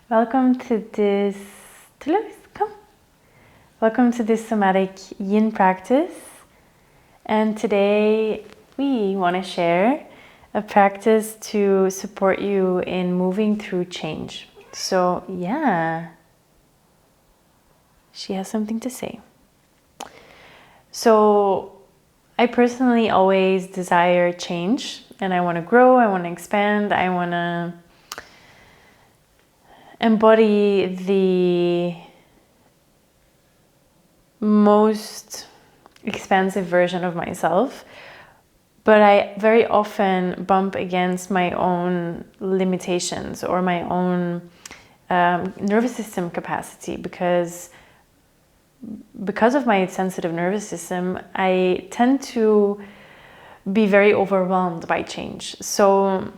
Welcome to this, come. Welcome to this Somatic Yin practice. And today we want to share a practice to support you in moving through change. So yeah, she has something to say. So I personally always desire change, and I want to grow, I want to expand, I want to embody the most expansive version of myself, but I very often bump against my own limitations or my own nervous system capacity because of my sensitive nervous system, I tend to be very overwhelmed by change. So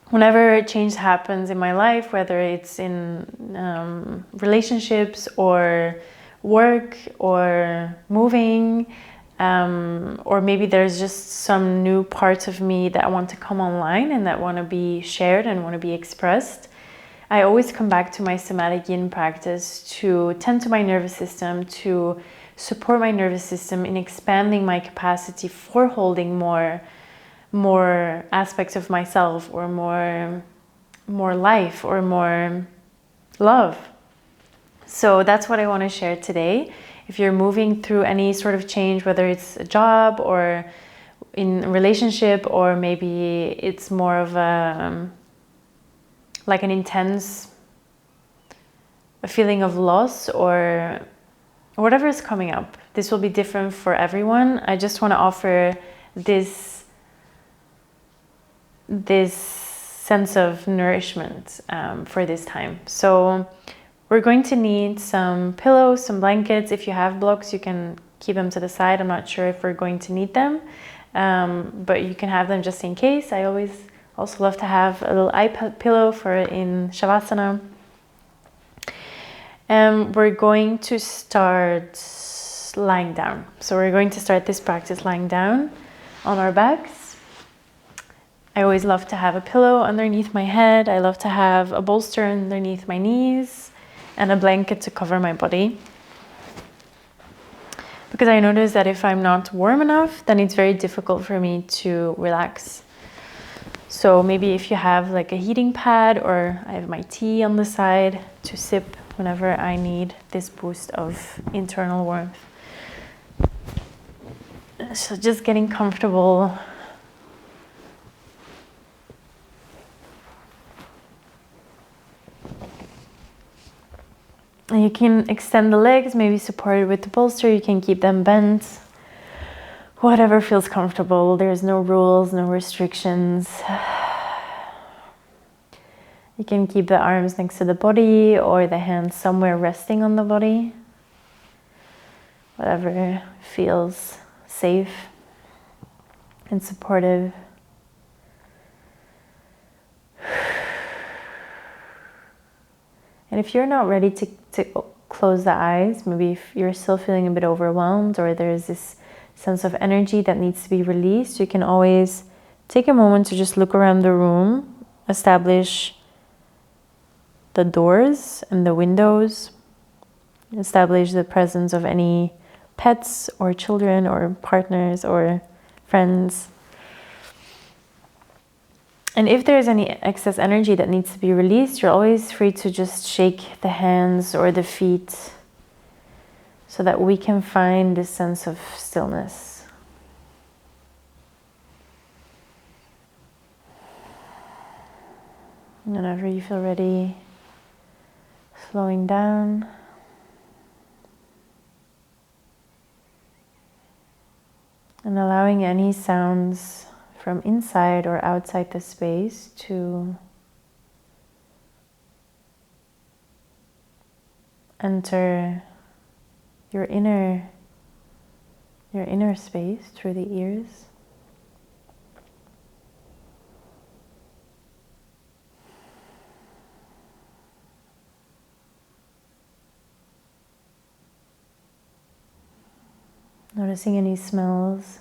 whenever change happens in my life, whether it's in relationships or work or moving, or maybe there's just some new parts of me that want to come online and that want to be shared and want to be expressed, I always come back to my Somatic Yin practice to tend to my nervous system, to support my nervous system in expanding my capacity for holding more aspects of myself, or more life, or more love. So that's what I want to share today. If you're moving through any sort of change, whether it's a job or in a relationship, or maybe it's more of a like an intense feeling of loss, or whatever is coming up, this will be different for everyone. I just want to offer this sense of nourishment for this time. So we're going to need some pillows, some blankets. If you have blocks, you can keep them to the side. I'm not sure if we're going to need them, but you can have them just in case. I always also love to have a little eye pillow for in Shavasana. And we're going to start lying down. So we're going to start this practice lying down on our backs. I always love to have a pillow underneath my head. I love to have a bolster underneath my knees and a blanket to cover my body. Because I notice that if I'm not warm enough, then it's very difficult for me to relax. So maybe if you have like a heating pad, or I have my tea on the side to sip whenever I need this boost of internal warmth. So just getting comfortable. And you can extend the legs, maybe supported with the bolster. You can keep them bent. Whatever feels comfortable. There's no rules, no restrictions. You can keep the arms next to the body, or the hands somewhere resting on the body. Whatever feels safe and supportive. And if you're not ready to close the eyes, maybe if you're still feeling a bit overwhelmed, or there's this sense of energy that needs to be released, you can always take a moment to just look around the room, establish the doors and the windows, establish the presence of any pets or children or partners or friends. And if there's any excess energy that needs to be released, you're always free to just shake the hands or the feet so that we can find this sense of stillness. Whenever you feel ready, slowing down. And allowing any sounds from inside or outside the space to enter your inner space through the ears. Noticing any smells.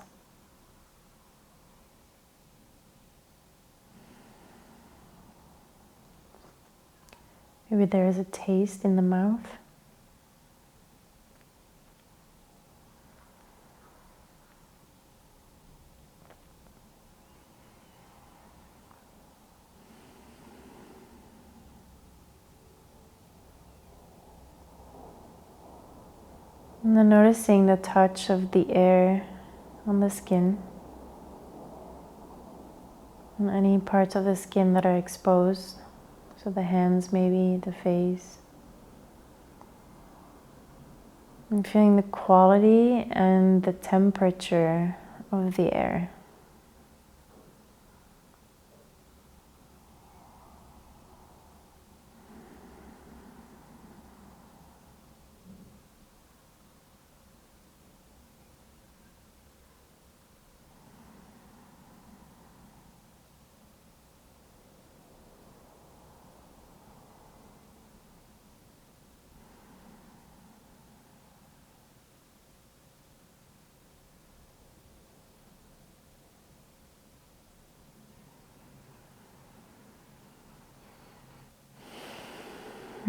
Maybe there is a taste in the mouth. And then noticing the touch of the air on the skin, on any parts of the skin that are exposed. So the hands, maybe the face. And feeling the quality and the temperature of the air.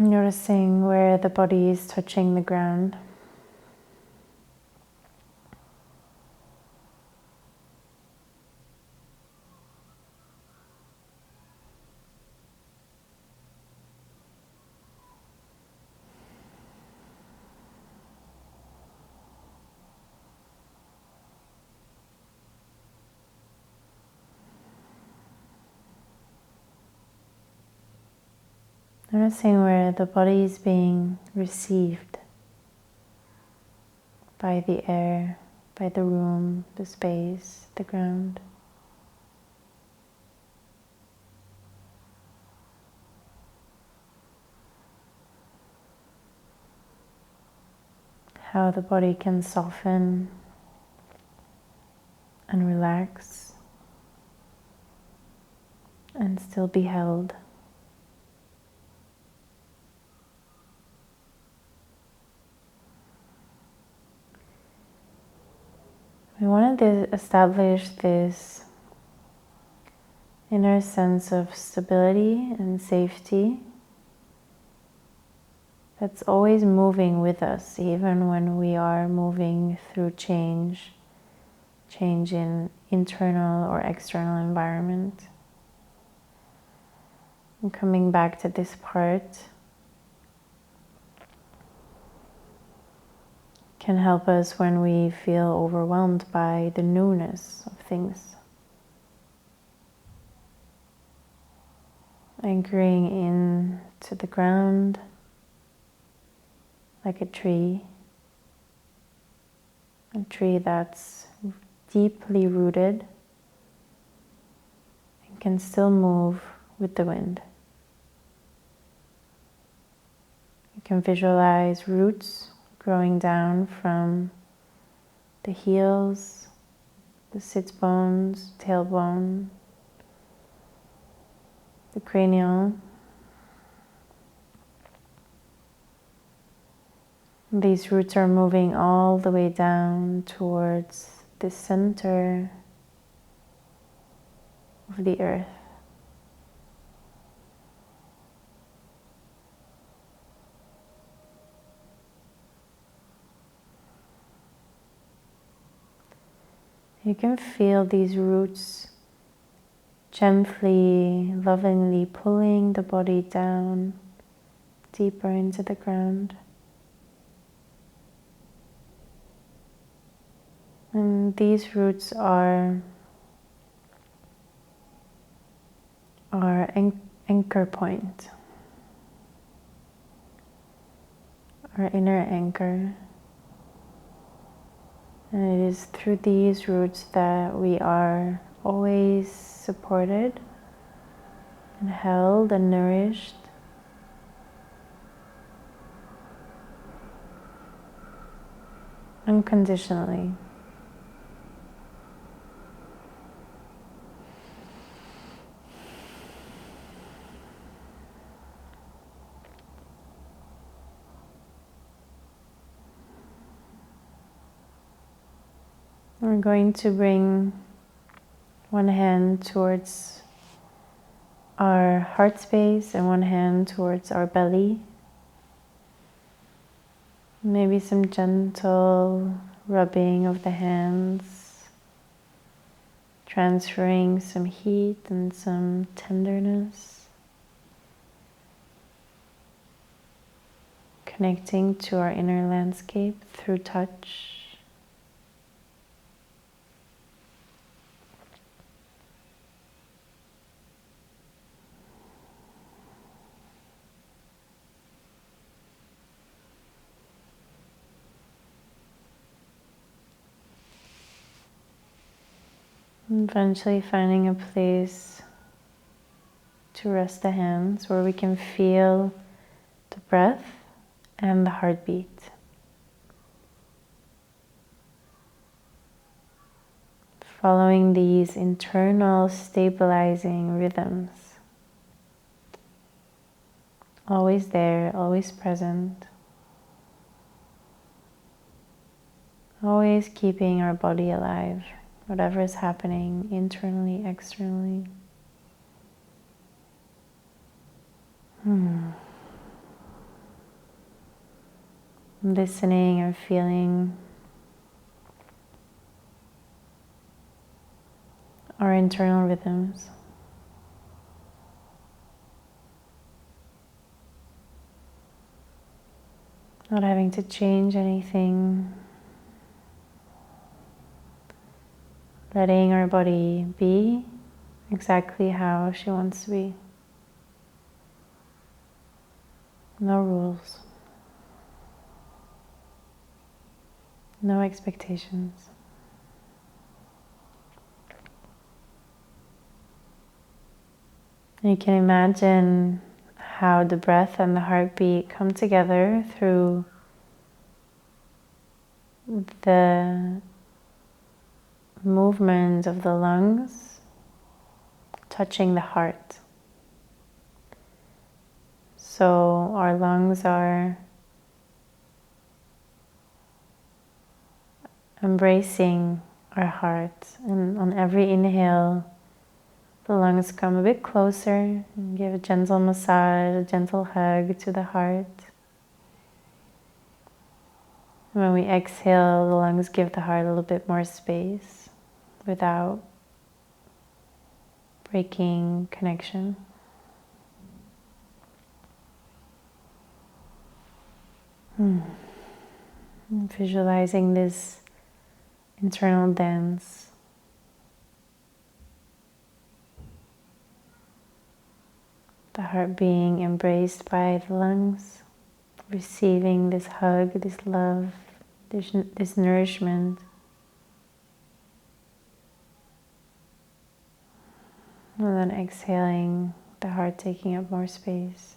Noticing where the body is touching the ground. Noticing where the body is being received by the air, by the room, the space, the ground. How the body can soften and relax and still be held. We wanted to establish this inner sense of stability and safety that's always moving with us, even when we are moving through change in internal or external environment. And coming back to this part can help us when we feel overwhelmed by the newness of things. Anchoring in to the ground like a tree that's deeply rooted and can still move with the wind. You can visualize roots growing down from the heels, the sits bones, tailbone, the cranial. These roots are moving all the way down towards the center of the earth. You can feel these roots gently, lovingly pulling the body down deeper into the ground. And these roots are our anchor point, our inner anchor. And it is through these roots that we are always supported and held and nourished. Unconditionally. We're going to bring one hand towards our heart space and one hand towards our belly. Maybe some gentle rubbing of the hands, transferring some heat and some tenderness, connecting to our inner landscape through touch. Eventually finding a place to rest the hands where we can feel the breath and the heartbeat. Following these internal stabilizing rhythms. Always there, always present. Always keeping our body alive. Whatever is happening internally, externally. Listening and feeling our internal rhythms. Not having to change anything. Letting our body be exactly how she wants to be. No rules. No expectations. And you can imagine how the breath and the heartbeat come together through the movement of the lungs touching the heart. So our lungs are embracing our heart, and on every inhale the lungs come a bit closer and give a gentle massage, a gentle hug to the heart. And when we exhale, the lungs give the heart a little bit more space without breaking connection. Visualizing this internal dance. The heart being embraced by the lungs, receiving this hug, this love, this nourishment. And then exhaling, the heart taking up more space.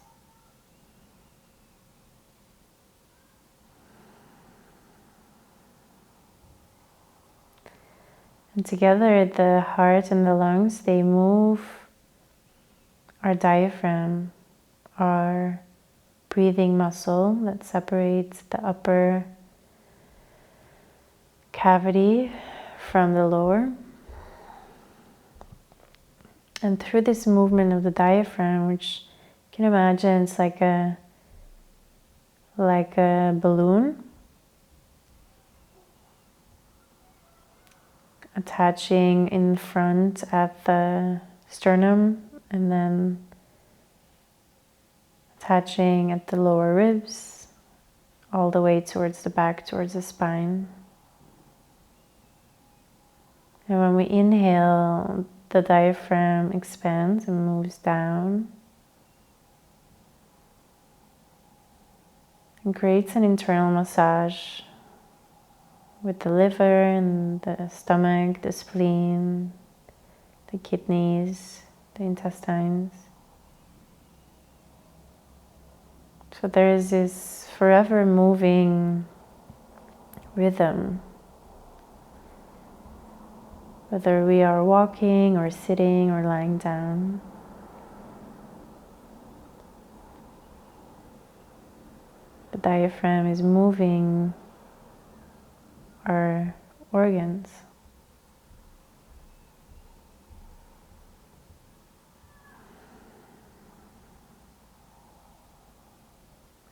And together, the heart and the lungs, they move our diaphragm, our breathing muscle that separates the upper cavity from the lower. And through this movement of the diaphragm, which you can imagine it's like a balloon attaching in front at the sternum and then attaching at the lower ribs all the way towards the back, towards the spine. And when we inhale, the diaphragm expands and moves down and creates an internal massage with the liver and the stomach, the spleen, the kidneys, the intestines. So there is this forever moving rhythm. Whether we are walking or sitting or lying down. The diaphragm is moving our organs.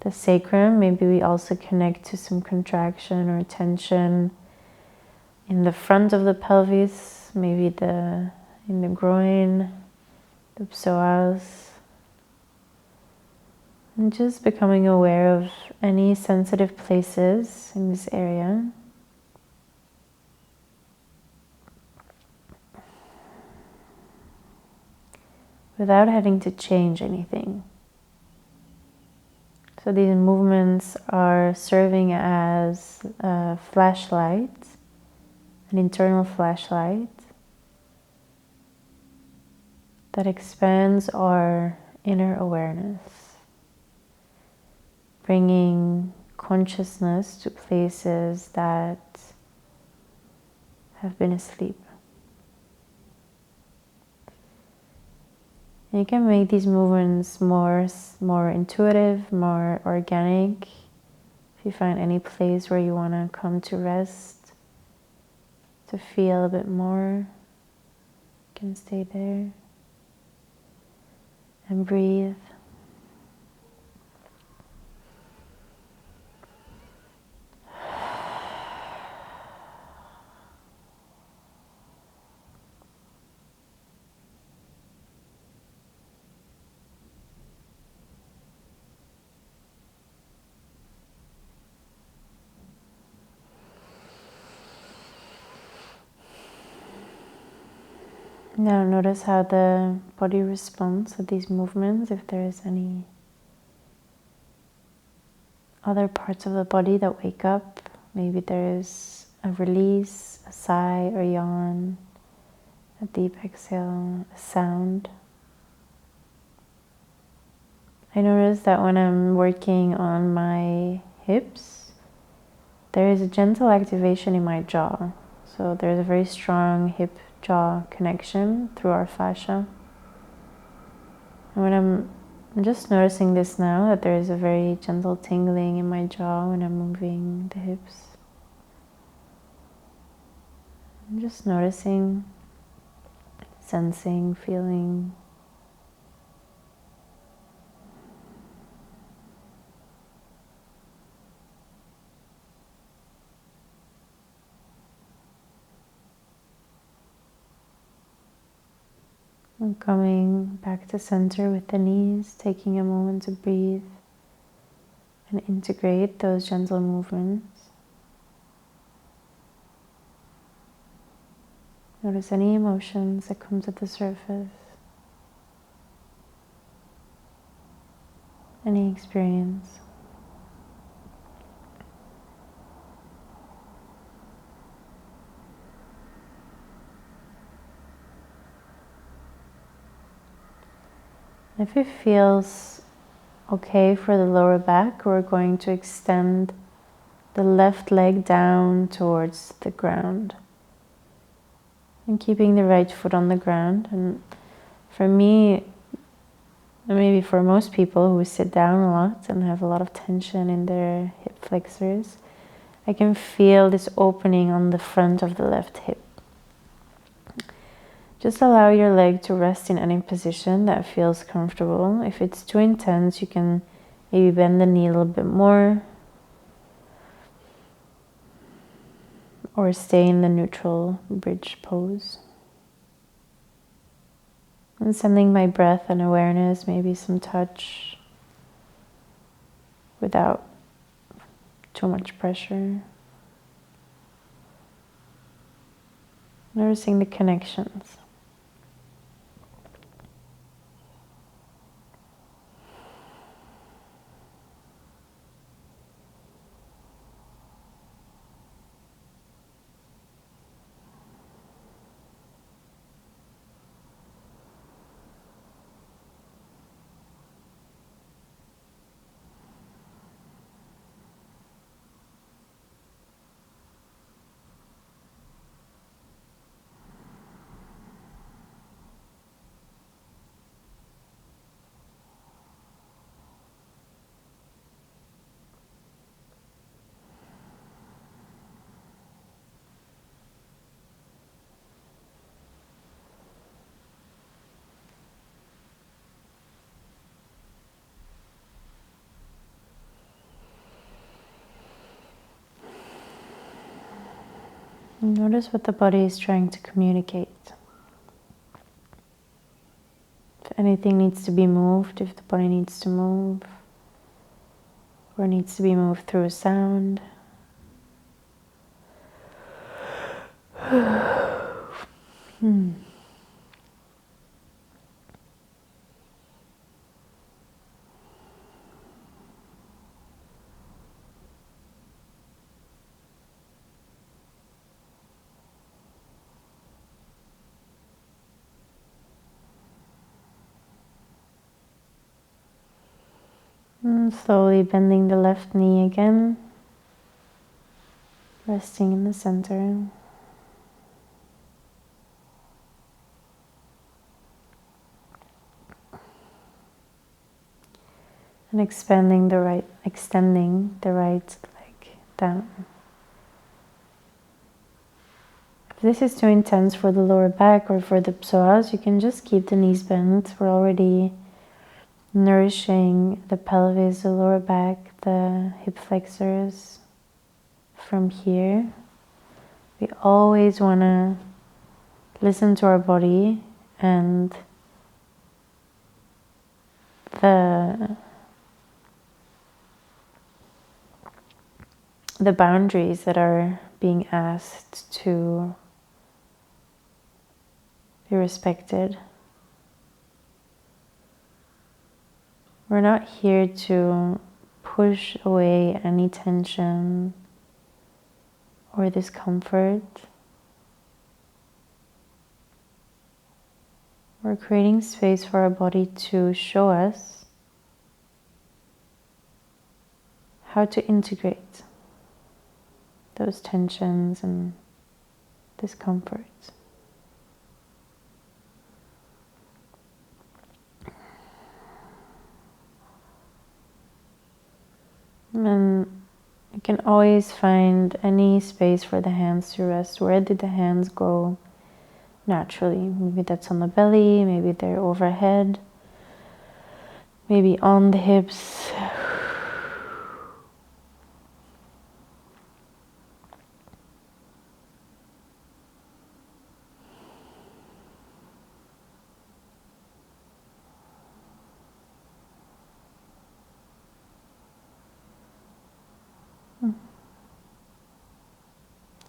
the sacrum. Maybe we also connect to some contraction or tension in the front of the pelvis, maybe in the groin, the psoas. And just becoming aware of any sensitive places in this area. Without having to change anything. So these movements are serving as a flashlight, an internal flashlight that expands our inner awareness, bringing consciousness to places that have been asleep. And you can make these movements more intuitive, more organic. If you find any place where you want to come to rest, to feel a bit more, you can stay there and breathe. Now notice how the body responds to these movements, if there is any other parts of the body that wake up. Maybe there is a release, a sigh or yawn, a deep exhale, a sound. I notice that when I'm working on my hips, there is a gentle activation in my jaw. So there's a very strong hip-jaw connection through our fascia. And when I'm just noticing this now, that there is a very gentle tingling in my jaw when I'm moving the hips. I'm just noticing, sensing, feeling. And coming back to center with the knees, taking a moment to breathe and integrate those gentle movements. Notice any emotions that come to the surface, any experience. If it feels okay for the lower back, we're going to extend the left leg down towards the ground and keeping the right foot on the ground. And for me, and maybe for most people who sit down a lot and have a lot of tension in their hip flexors, I can feel this opening on the front of the left hip. Just allow your leg to rest in any position that feels comfortable. If it's too intense, you can maybe bend the knee a little bit more, or stay in the neutral bridge pose. And sending my breath and awareness, maybe some touch without too much pressure. Noticing the connections. Notice what the body is trying to communicate. If anything needs to be moved, if the body needs to move, or needs to be moved through a sound. And slowly bending the left knee again, resting in the center. And extending the right leg down. If this is too intense for the lower back or for the psoas, you can just keep the knees bent. We're already nourishing the pelvis, the lower back, the hip flexors from here. We always want to listen to our body and the boundaries that are being asked to be respected. We're not here to push away any tension or discomfort. We're creating space for our body to show us how to integrate those tensions and discomforts. And you can always find any space for the hands to rest. Where did the hands go naturally? Maybe that's on the belly, maybe they're overhead, maybe on the hips.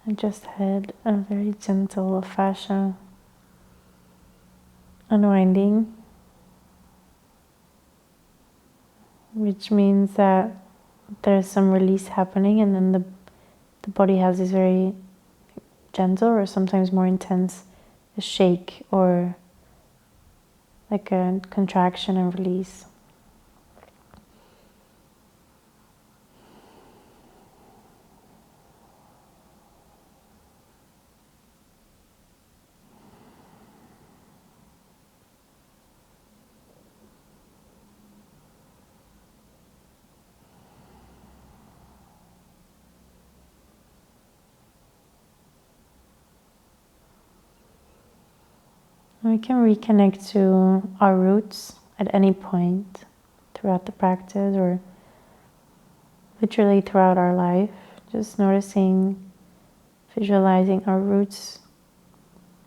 I just had a very gentle fascia unwinding, which means that there's some release happening, and then the body has this very gentle or sometimes more intense shake or like a contraction and release. We can reconnect to our roots at any point throughout the practice or literally throughout our life. Just noticing, visualizing our roots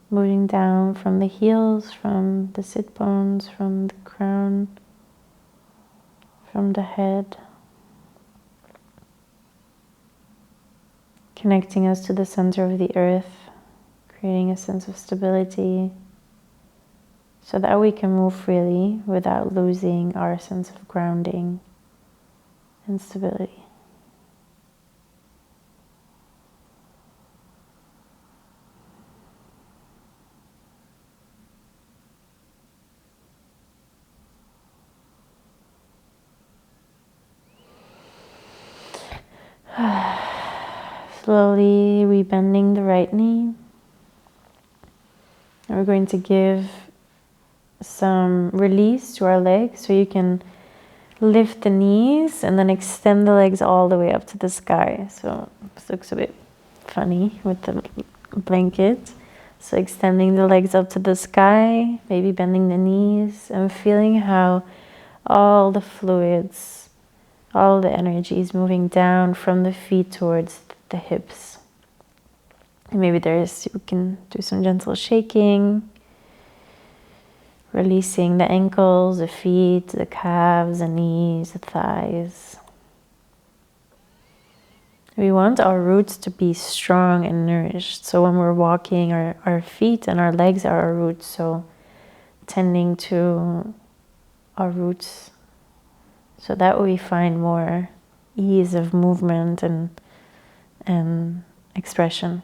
moving down from the heels, from the sit bones, from the crown, from the head. Connecting us to the center of the earth, creating a sense of stability, so that we can move freely without losing our sense of grounding and stability. Slowly rebending the right knee. And we're going to give some release to our legs, so you can lift the knees and then extend the legs all the way up to the sky. So this looks a bit funny with the blanket. So extending the legs up to the sky, maybe bending the knees and feeling how all the fluids, all the energy is moving down from the feet towards the hips. Maybe you can do some gentle shaking, releasing the ankles, the feet, the calves, the knees, the thighs. We want our roots to be strong and nourished. So when we're walking, our feet and our legs are our roots. So tending to our roots so that we find more ease of movement and expression.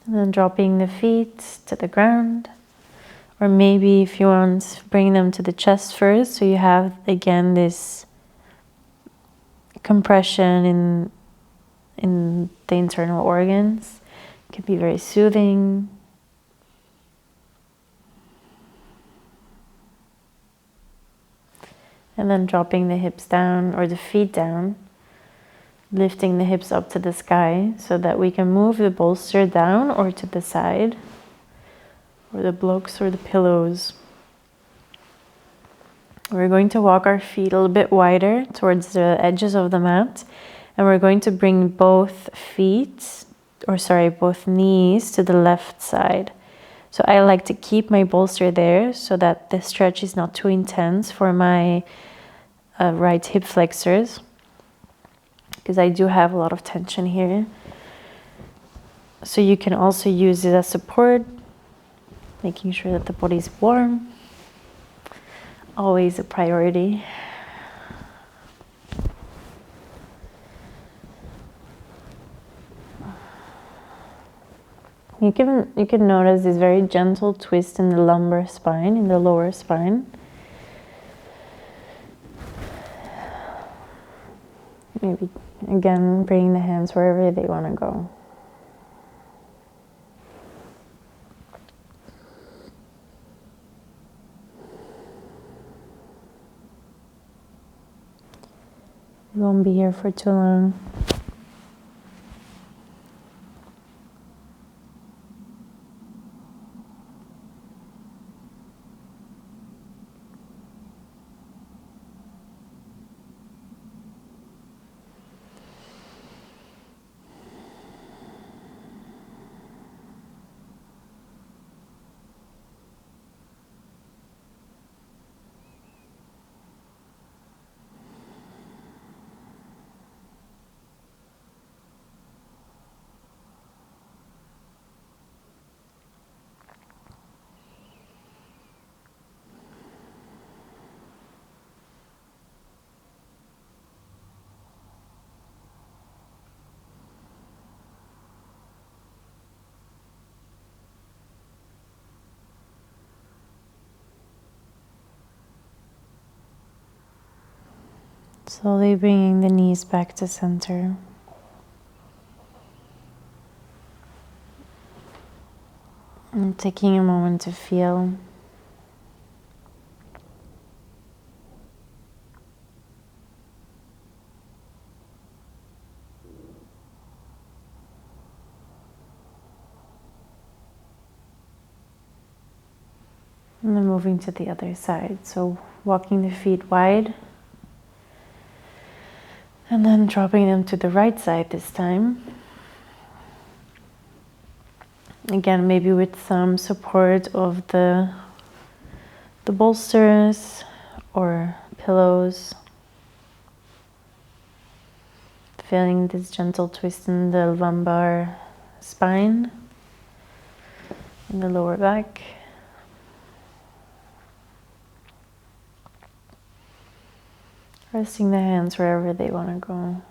And then dropping the feet to the ground. Or maybe if you want, bring them to the chest first. So you have, again, this compression in the internal organs. It can be very soothing. And then dropping the hips down or the feet down. Lifting the hips up to the sky so that we can move the bolster down or to the side, or the blocks or the pillows. We're going to walk our feet a little bit wider towards the edges of the mat, and we're going to bring both knees to the left side. So I like to keep my bolster there so that the stretch is not too intense for my right hip flexors, because I do have a lot of tension here. So you can also use it as support, making sure that the body's warm. Always a priority. You can notice this very gentle twist in the lumbar spine, in the lower spine. Maybe again bringing the hands wherever they want to go. We won't be here for too long. Slowly bringing the knees back to center. And taking a moment to feel. And then moving to the other side. So walking the feet wide. And then dropping them to the right side this time. Again, maybe with some support of the bolsters or pillows. Feeling this gentle twist in the lumbar spine, in the lower back. Resting the hands wherever they want to go.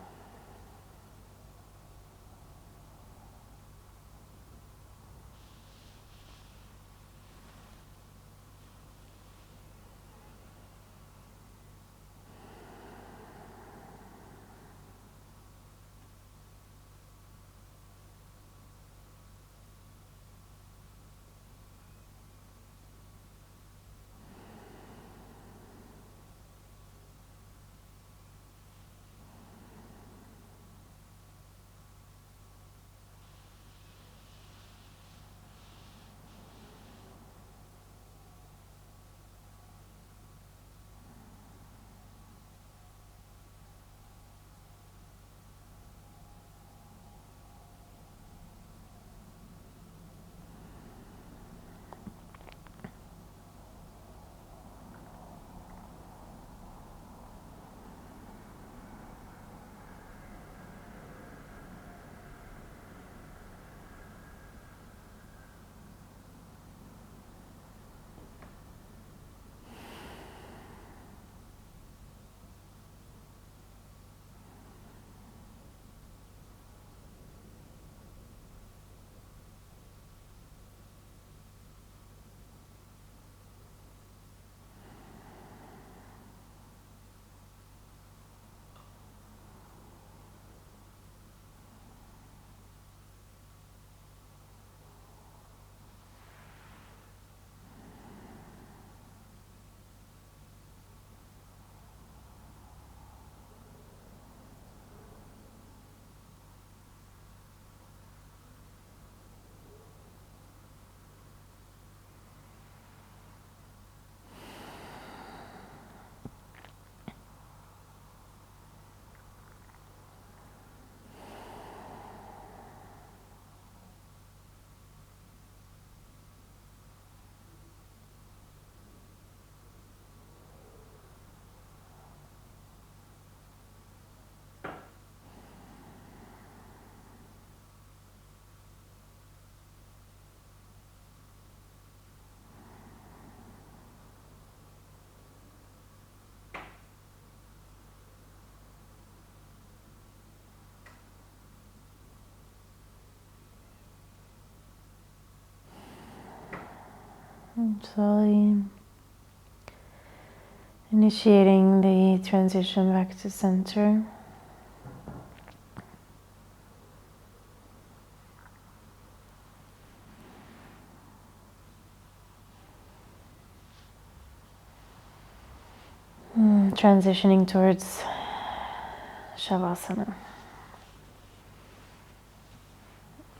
And slowly initiating the transition back to center. Transitioning towards Shavasana.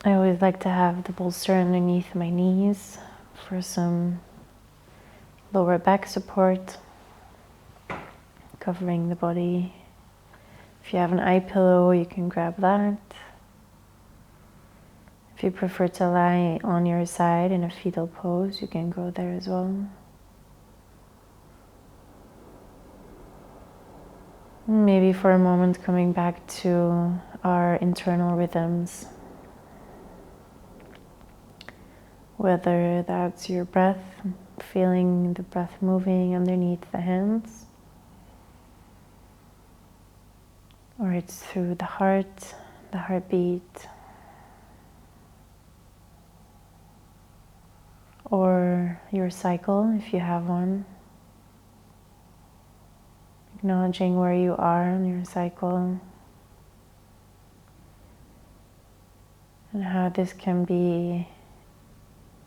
I always like to have the bolster underneath my knees for some lower back support, covering the body. If you have an eye pillow, you can grab that. If you prefer to lie on your side in a fetal pose, you can go there as well. Maybe for a moment coming back to our internal rhythms. Whether that's your breath, feeling the breath moving underneath the hands, or it's through the heart, the heartbeat, or your cycle if you have one. Acknowledging where you are on your cycle and how this can be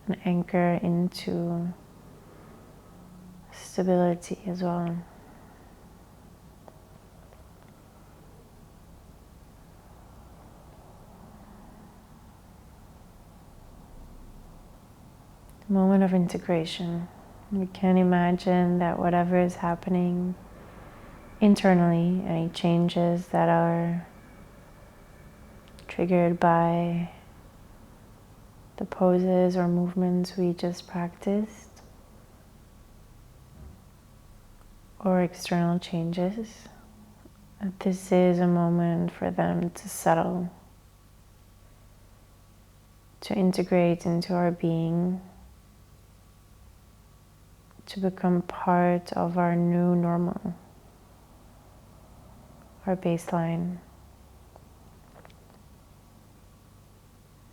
an anchor into stability as well. Moment of integration. We can imagine that whatever is happening internally, any changes that are triggered by the poses or movements we just practiced, or external changes, that this is a moment for them to settle, to integrate into our being, to become part of our new normal, our baseline.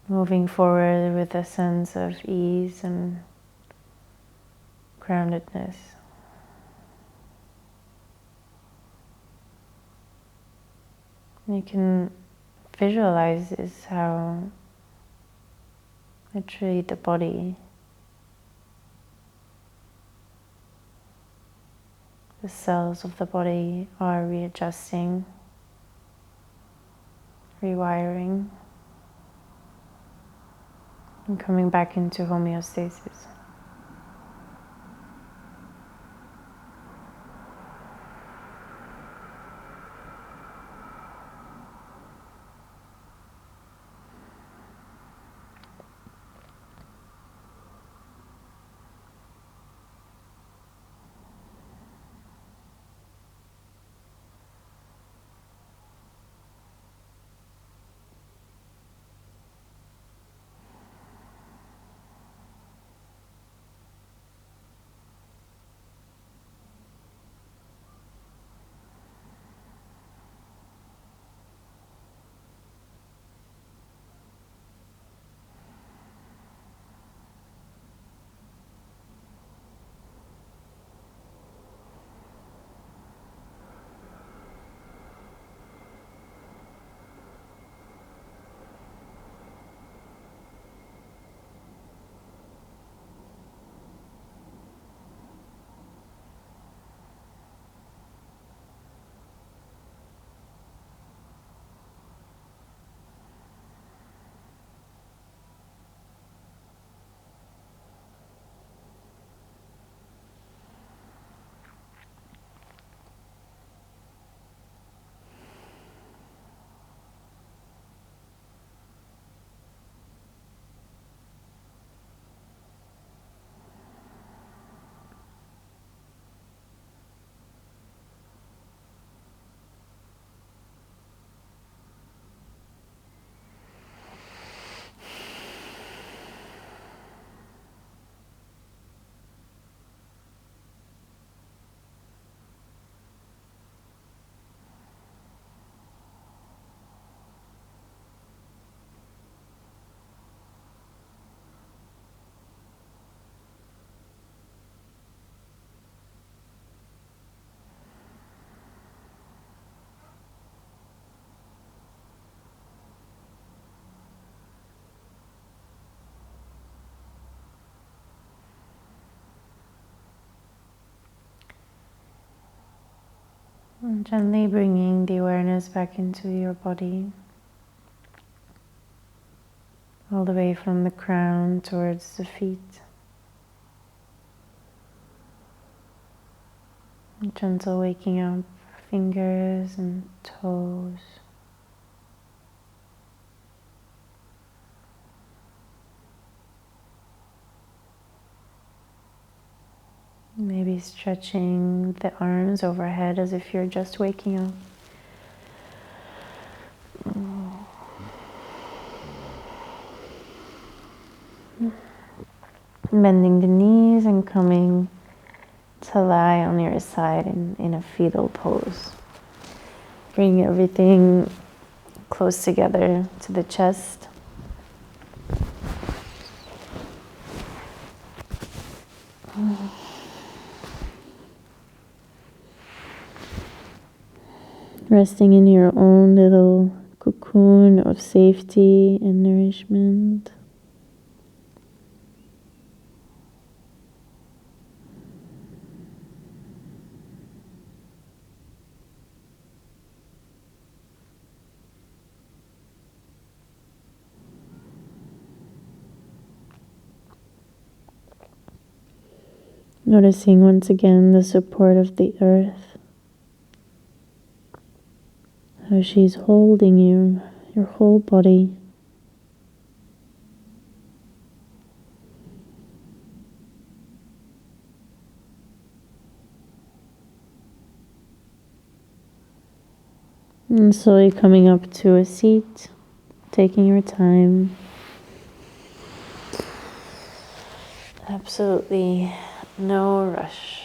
Moving forward with a sense of ease and groundedness. You can visualize this, how literally the body, the cells of the body are readjusting, rewiring, and coming back into homeostasis. Gently bringing the awareness back into your body, all the way from the crown towards the feet. Gentle waking up fingers and toes. Maybe stretching the arms overhead as if you're just waking up. Bending the knees and coming to lie on your side in a fetal pose. Bring everything close together to the chest. Resting in your own little cocoon of safety and nourishment. Noticing once again the support of the earth. How she's holding you, your whole body. And slowly coming up to a seat, taking your time. Absolutely no rush.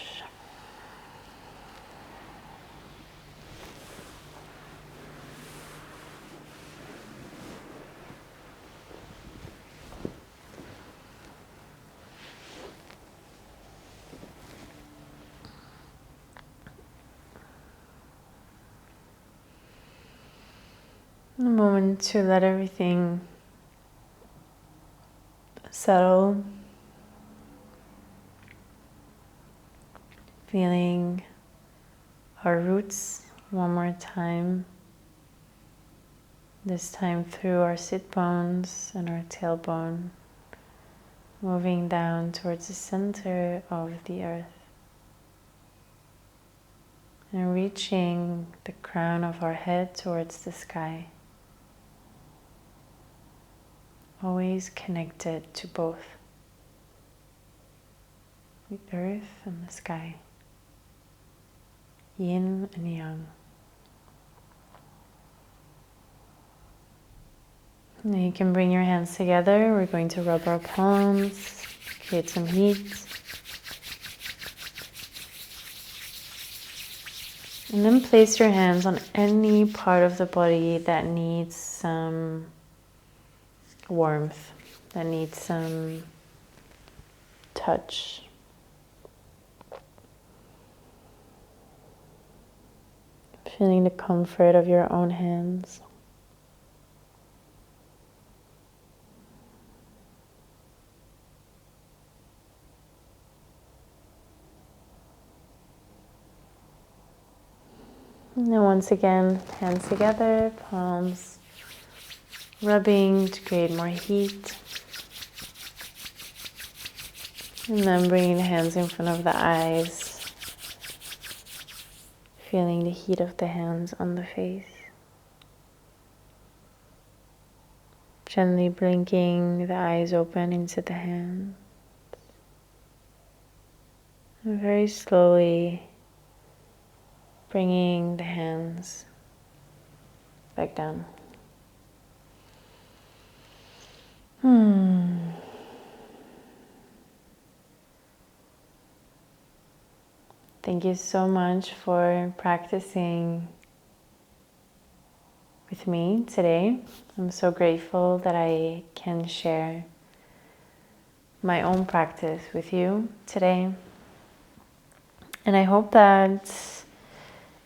A moment to let everything settle. Feeling our roots one more time. This time through our sit bones and our tailbone. Moving down towards the center of the earth. And reaching the crown of our head towards the sky. Always connected to both the earth and the sky, yin and yang. Now you can bring your hands together. We're going to rub our palms, create some heat. And then place your hands on any part of the body that needs some warmth, that needs some touch. Feeling the comfort of your own hands. And then once again, hands together, palms rubbing to create more heat. And then bringing the hands in front of the eyes, feeling the heat of the hands on the face. Gently blinking the eyes open into the hands. And very slowly bringing the hands back down. Thank you so much for practicing with me today. I'm so grateful that I can share my own practice with you today. And I hope that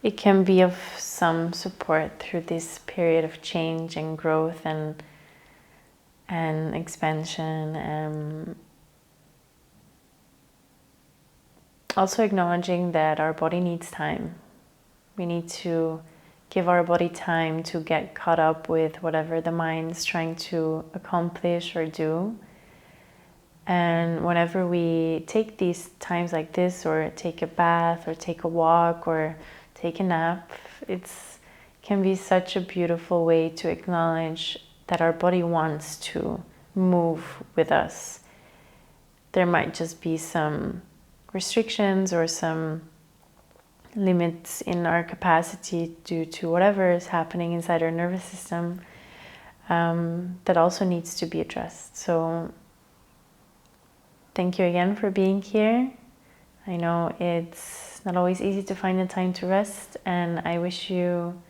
it can be of some support through this period of change and growth and expansion. Also acknowledging that our body needs time. We need to give our body time to get caught up with whatever the mind's trying to accomplish or do. And whenever we take these times like this, or take a bath, or take a walk, or take a nap, it can be such a beautiful way to acknowledge that our body wants to move with us. There might just be some restrictions or some limits in our capacity due to whatever is happening inside our nervous system, that also needs to be addressed. So thank you again for being here. I know it's not always easy to find the time to rest, and I wish you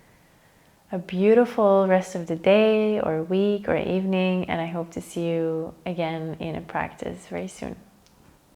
a beautiful rest of the day or week or evening, and I hope to see you again in a practice very soon.